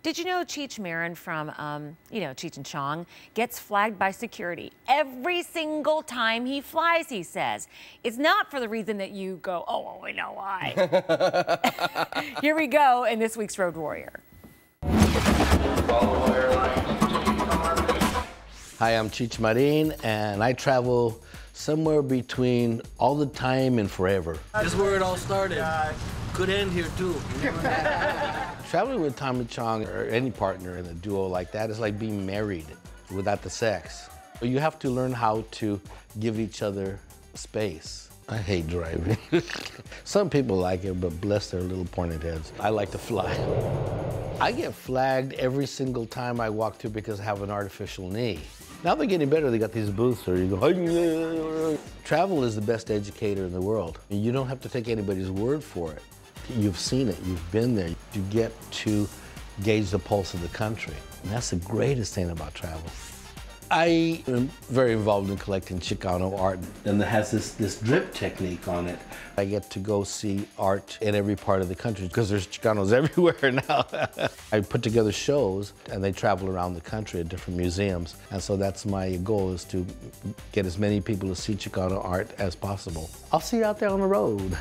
Did you know Cheech Marin from, Cheech and Chong gets flagged by security every single time he flies, he says. It's not for the reason that you go, oh, we know why. Here we go in this week's Road Warrior. Hi, I'm Cheech Marin, and I travel somewhere between all the time and forever. This is where it all started. Could end here, too. Traveling with Tommy Chong or any partner in a duo like that is like being married without the sex. You have to learn how to give each other space. I hate driving. Some people like it, but bless their little pointed heads. I like to fly. I get flagged every single time I walk through because I have an artificial knee. Now they're getting better. They got these booths where you go, travel is the best educator in the world. You don't have to take anybody's word for it. You've seen it, you've been there. You get to gauge the pulse of the country. And that's the greatest thing about travel. I am very involved in collecting Chicano art, and it has this drip technique on it. I get to go see art in every part of the country because there's Chicanos everywhere now. I put together shows, and they travel around the country at different museums. And so that's my goal, is to get as many people to see Chicano art as possible. I'll see you out there on the road.